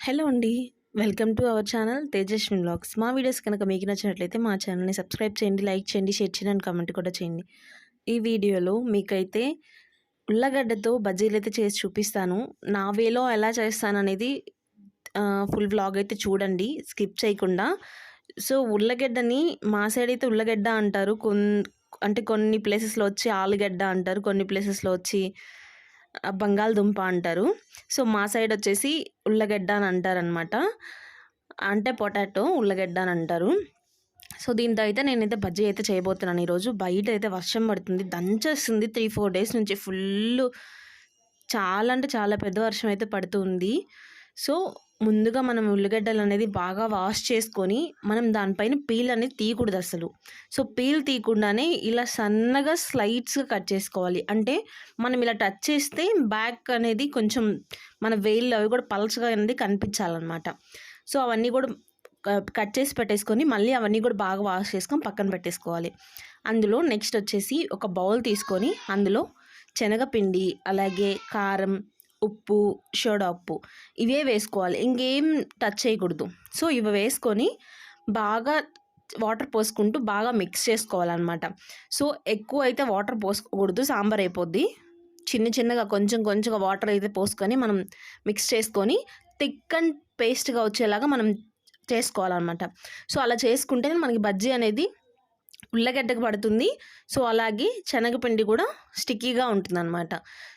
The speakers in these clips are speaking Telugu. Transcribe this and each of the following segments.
హలో అండి. Welcome to our channel Tejaswini vlogs. మా వీడియోస్ కనుక మీకు నచ్చినట్లయితే మా ఛానల్ని సబ్స్క్రైబ్ చేయండి, లైక్ చేయండి, షేర్ చేయండి అండ్ కామెంట్ కూడా చేయండి. ఈ వీడియోలో మీకైతే ఉల్లగడ్డతో బజ్జీలైతే చేసి చూపిస్తాను. నా వేలో ఎలా చేస్తాననేది ఫుల్ వ్లాగ్ అయితే చూడండి స్కిప్ చేయకుండా. సో ఉల్లగడ్డని మా సైడ్ అయితే ఉల్లగడ్డ అంటారు. అంటే కొన్ని ప్లేసెస్లో వచ్చి ఆలుగడ్డ అంటారు, కొన్ని ప్లేసెస్లో వచ్చి బంగాళదుంప అంటారు. సో మా సైడ్ వచ్చేసి ఉల్లగడ్డ అని అంటారనమాట. అంటే పొటాటో ఉల్లగడ్డ అని అంటారు. సో దీంతో అయితే నేనైతే బజ్జీ అయితే చేయబోతున్నాను ఈరోజు. బయట అయితే వర్షం పడుతుంది, దంచేస్తుంది. 3-4 డేస్ నుంచి ఫుల్, చాలా అంటే చాలా పెద్ద వర్షం అయితే పడుతుంది. సో ముందుగా మనం ఉల్లిగడ్డలు అనేది బాగా వాష్ చేసుకొని మనం దానిపైన పీల్ అనేది తీయకూడదు అసలు. సో పీల్ తీయకుండానే ఇలా సన్నగా స్లైడ్స్గా కట్ చేసుకోవాలి. అంటే మనం ఇలా టచ్ చేస్తే బ్యాక్ అనేది కొంచెం మన వేళ్ళు అవి కూడా పల్చగా అనేది కనిపించాలన్నమాట. సో అవన్నీ కూడా కట్ చేసి పెట్టేసుకొని మళ్ళీ అవన్నీ కూడా బాగా వాష్ చేసుకొని పక్కన పెట్టేసుకోవాలి. అందులో నెక్స్ట్ వచ్చేసి ఒక బౌల్ తీసుకొని అందులో శనగపిండి, అలాగే కారం, ఉప్పు, సోడా ఉప్పు ఇవే వేసుకోవాలి, ఇంకేం టచ్ చేయకూడదు. సో ఇవి వేసుకొని బాగా వాటర్ పోసుకుంటూ బాగా మిక్స్ చేసుకోవాలన్నమాట. సో ఎక్కువ అయితే వాటర్ పోసుకోకూడదు, సాంబార్ అయిపోద్ది. చిన్నగా కొంచెంగా వాటర్ అయితే పోసుకొని మనం మిక్స్ చేసుకొని థిక్ అండ్ పేస్ట్గా వచ్చేలాగా మనం చేసుకోవాలన్నమాట. సో అలా చేసుకుంటేనే మనకి బజ్జీ అనేది ఉల్లగడ్డకు పడుతుంది. సో అలాగే శనగపిండి కూడా స్టిక్కీగా ఉంటుందన్నమాట.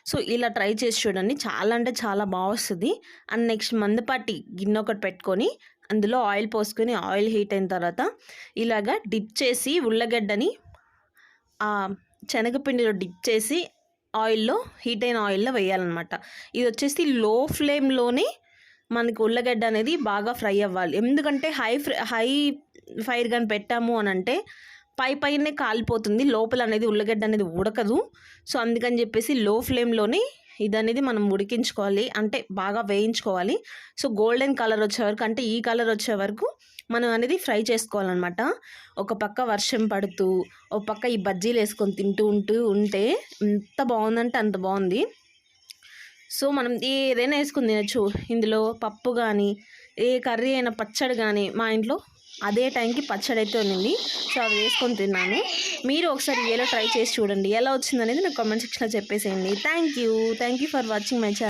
సో ఇలా ట్రై చేసి చూడండి, చాలా అంటే చాలా బాగా వస్తుంది. అండ్ నెక్స్ట్ మందపాటి గిన్నె ఒకటి పెట్టుకొని అందులో ఆయిల్ పోసుకొని ఆయిల్ హీట్ అయిన తర్వాత ఇలాగా డిప్ చేసి ఉల్లగడ్డని ఆ శనగపిండిలో డిప్ చేసి ఆయిల్లో, హీట్ అయిన ఆయిల్లో వేయాలన్నమాట. ఇది వచ్చేసి లో ఫ్లేమ్లోనే మనకి ఉల్లగడ్డ అనేది బాగా ఫ్రై అవ్వాలి. ఎందుకంటే హై ఫైర్ కానీ పెట్టాము అని అంటే పైనే కాలిపోతుంది, లోపల అనేది ఉల్లగడ్డ అనేది ఉడకదు. సో అందుకని చెప్పేసి లో ఫ్లేమ్లోనే ఇది అనేది మనం ఉడికించుకోవాలి, అంటే బాగా వేయించుకోవాలి. సో గోల్డెన్ కలర్ వచ్చే వరకు, అంటే ఈ కలర్ వచ్చే వరకు మనం అనేది ఫ్రై చేసుకోవాలన్నమాట. ఒక పక్క వర్షం పడుతూ ఒక పక్క ఈ బజ్జీలు వేసుకొని ఉంటే ఎంత బాగుందంటే అంత బాగుంది. సో మనం ఏదైనా వేసుకుని తినచ్చు. ఇందులో పప్పు కానీ ఏ కర్రీ అయినా, పచ్చడి కానీ, మా ఇంట్లో అదే టైంకి పచ్చడి అయితే ఉంది. సో అవి వేసుకొని తిన్నాను. మీరు ఒకసారి ఏలో ట్రై చేసి చూడండి, ఎలా వచ్చిందనేది నాకు కామెంట్ సెక్షన్లో చెప్పేసేయండి. Thank you for watching my channel.